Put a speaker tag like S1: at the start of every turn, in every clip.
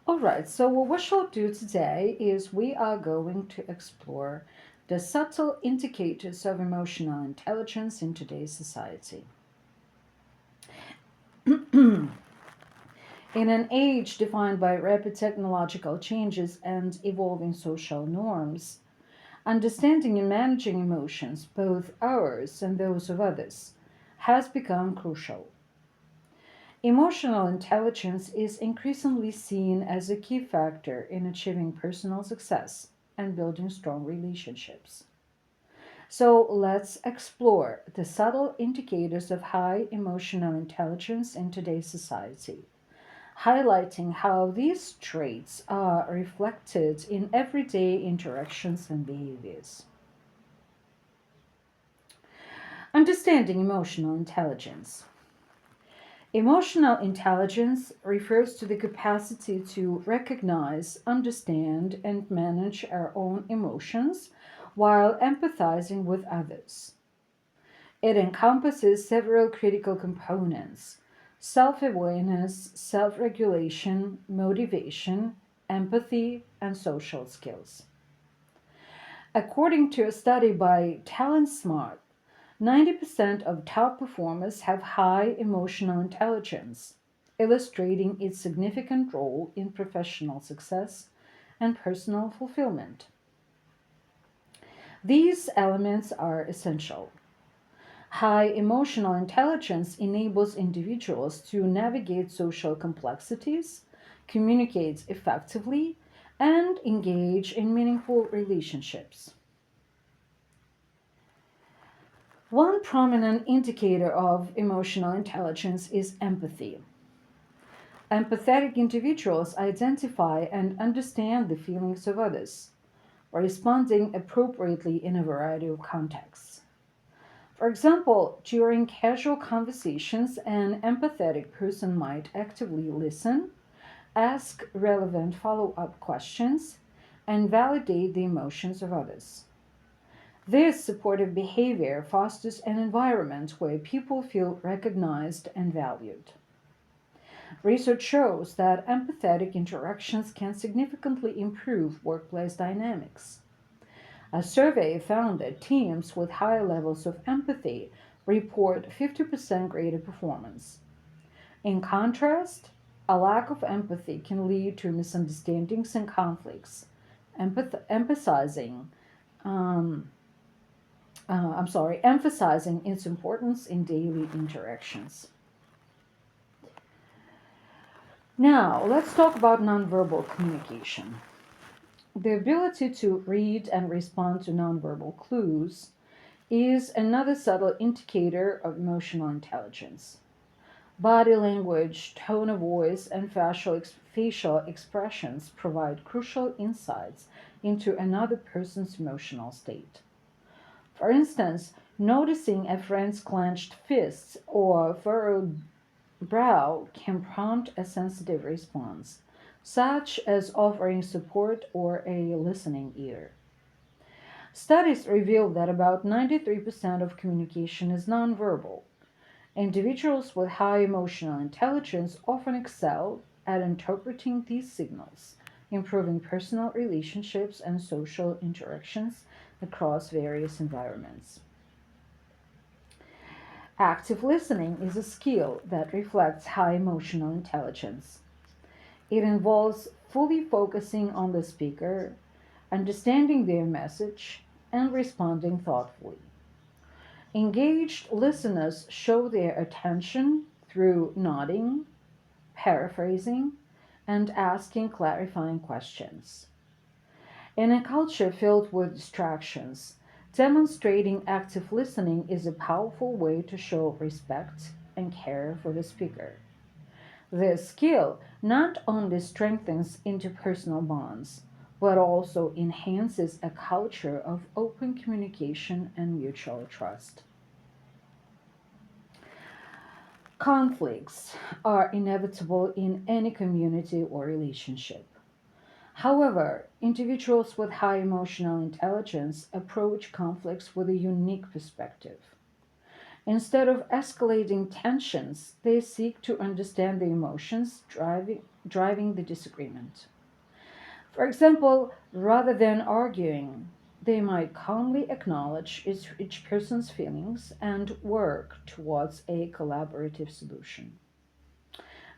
S1: All right, so what we shall do today is we are going to explore the subtle indicators of emotional intelligence in today's society. In an age defined by rapid technological changes and evolving social norms, understanding and managing emotions, both ours and those of others, has become crucial. Emotional intelligence is increasingly seen as a key factor in achieving personal success and building strong relationships. So let's explore the subtle indicators of high emotional intelligence in today's society, highlighting how these traits are reflected in everyday interactions and behaviors. Understanding emotional intelligence. Emotional intelligence refers to the capacity to recognize, understand, and manage our own emotions while empathizing with others. It encompasses several critical components: self awareness, self regulation, motivation, empathy, and social skills. According to a study by Talent Smart, 90% of top performers have high emotional intelligence, illustrating its significant role in professional success and personal fulfillment. These elements are essential. High emotional intelligence enables individuals to navigate social complexities, communicate effectively, and engage in meaningful relationships. One prominent indicator of emotional intelligence is empathy. Empathetic individuals identify and understand the feelings of others, responding appropriately in a variety of contexts. For example, during casual conversations, an empathetic person might actively listen, ask relevant follow up questions, and validate the emotions of others. This supportive behavior fosters an environment where people feel recognized and valued. Research shows that empathetic interactions can significantly improve workplace dynamics. A survey found that teams with high levels of empathy report 50% greater performance. In contrast, a lack of empathy can lead to misunderstandings and conflicts, emphasizing um, emphasizing its importance in daily interactions. Now, let's talk about nonverbal communication. The ability to read and respond to nonverbal clues is another subtle indicator of emotional intelligence. Body language, tone of voice, and facial expressions provide crucial insights into another person's emotional state. For instance, noticing a friend's clenched fists or furrowed brow can prompt a sensitive response, such as offering support or a listening ear. Studies reveal that about 93% of communication is nonverbal. Individuals with high emotional intelligence often excel at interpreting these signals, improving personal relationships and social interactions across various environments. Active listening is a skill that reflects high emotional intelligence. It involves fully focusing on the speaker, understanding their message, and responding thoughtfully. Engaged listeners show their attention through nodding, paraphrasing, and asking clarifying questions. In a culture filled with distractions, demonstrating active listening is a powerful way to show respect and care for the speaker. This skill not only strengthens interpersonal bonds, but also enhances a culture of open communication and mutual trust. Conflicts are inevitable in any community or relationship. However, individuals with high emotional intelligence approach conflicts with a unique perspective. Instead of escalating tensions, they seek to understand the emotions driving the disagreement. For example, rather than arguing, they might calmly acknowledge each person's feelings and work towards a collaborative solution.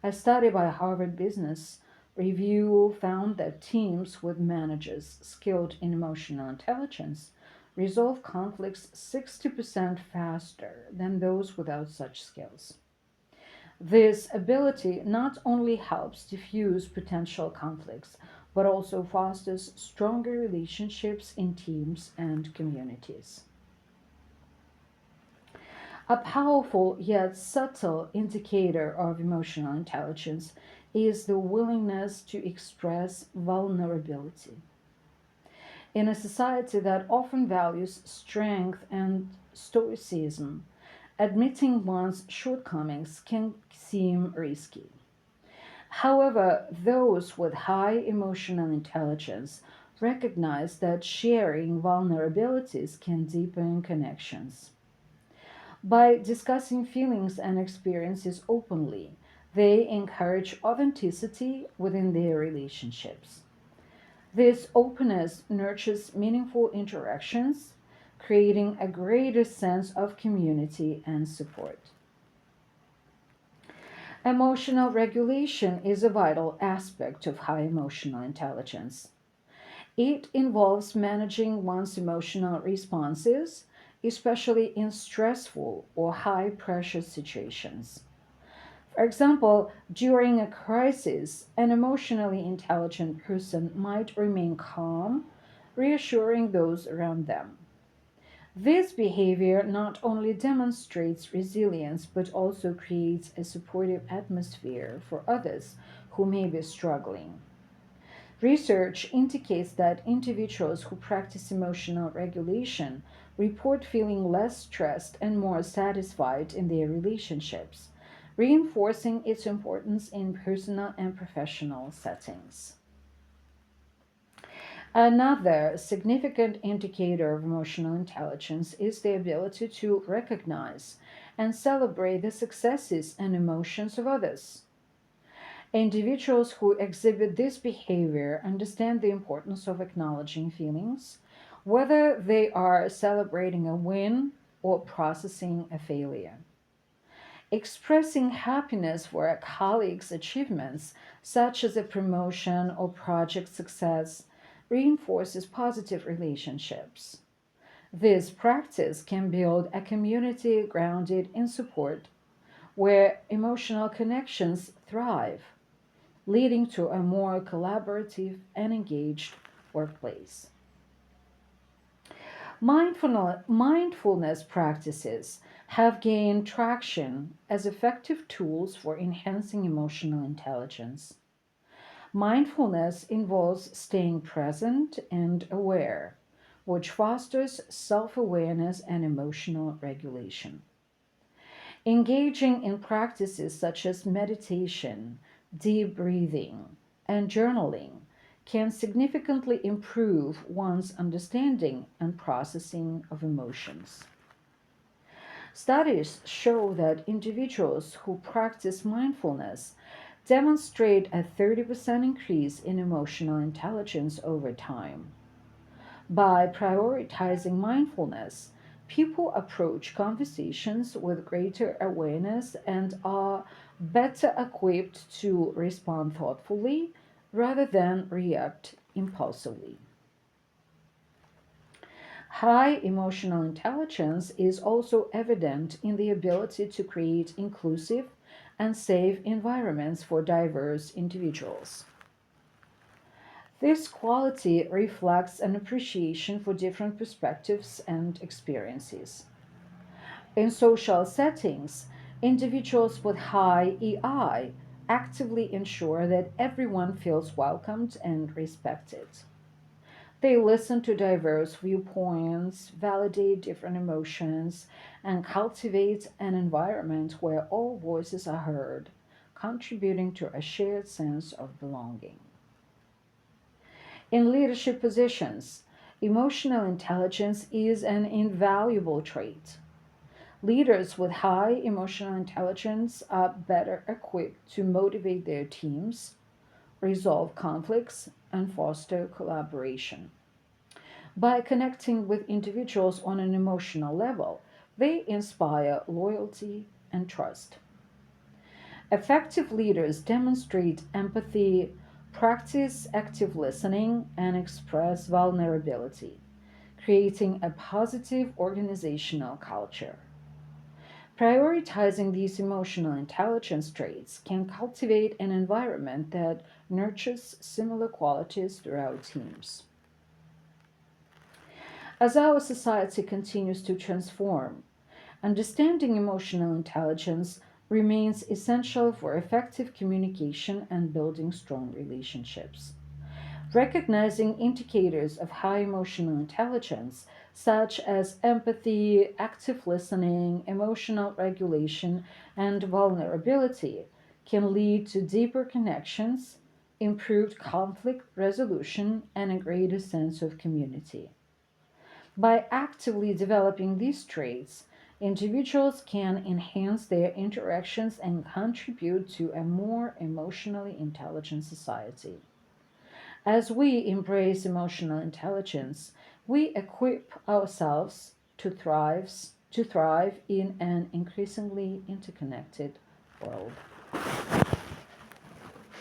S1: A study by Harvard Business Review found that teams with managers skilled in emotional intelligence resolve conflicts 60% faster than those without such skills. This ability not only helps diffuse potential conflicts, but also fosters stronger relationships in teams and communities. A powerful yet subtle indicator of emotional intelligence is the willingness to express vulnerability. In a society that often values strength and stoicism, admitting one's shortcomings can seem risky. However, those with high emotional intelligence recognize that sharing vulnerabilities can deepen connections. By discussing feelings and experiences openly, they encourage authenticity within their relationships. This openness nurtures meaningful interactions, creating a greater sense of community and support. Emotional regulation is a vital aspect of high emotional intelligence. It involves managing one's emotional responses, especially in stressful or high pressure situations. For example, during a crisis, an emotionally intelligent person might remain calm, reassuring those around them. This behavior not only demonstrates resilience but also creates a supportive atmosphere for others who may be struggling. Research indicates that individuals who practice emotional regulation report feeling less stressed and more satisfied in their relationships, reinforcing its importance in personal and professional settings. Another significant indicator of emotional intelligence is the ability to recognize and celebrate the successes and emotions of others. Individuals who exhibit this behavior understand the importance of acknowledging feelings, whether they are celebrating a win or processing a failure. Expressing happiness for a colleague's achievements, such as a promotion or project success, reinforces positive relationships. This practice can build a community grounded in support where emotional connections thrive, leading to a more collaborative and engaged workplace. Mindfulness practices have gained traction as effective tools for enhancing emotional intelligence. Mindfulness involves staying present and aware, which fosters self awareness and emotional regulation. Engaging in practices such as meditation, deep breathing, and journaling can significantly improve one's understanding and processing of emotions. Studies show that individuals who practice mindfulness demonstrate a 30% increase in emotional intelligence over time. By prioritizing mindfulness, people approach conversations with greater awareness and are better equipped to respond thoughtfully rather than react impulsively. High emotional intelligence is also evident in the ability to create inclusive and safe environments for diverse individuals. This quality reflects an appreciation for different perspectives and experiences. In social settings, individuals with high EI actively ensure that everyone feels welcomed and respected. They listen to diverse viewpoints, validate different emotions, and cultivate an environment where all voices are heard, contributing to a shared sense of belonging. In leadership positions, emotional intelligence is an invaluable trait. Leaders with high emotional intelligence are better equipped to motivate their teams, resolve conflicts, and foster collaboration. By connecting with individuals on an emotional level, they inspire loyalty and trust. Effective leaders demonstrate empathy, practice active listening, and express vulnerability, creating a positive organizational culture. Prioritizing these emotional intelligence traits can cultivate an environment that nurtures similar qualities throughout teams. As our society continues to transform, understanding emotional intelligence remains essential for effective communication and building strong relationships. Recognizing indicators of high emotional intelligence, such as empathy, active listening, emotional regulation, and vulnerability, can lead to deeper connections, improved conflict resolution, and a greater sense of community. By actively developing these traits, individuals can enhance their interactions and contribute to a more emotionally intelligent society. As we embrace emotional intelligence, we equip ourselves to thrive in an increasingly interconnected world.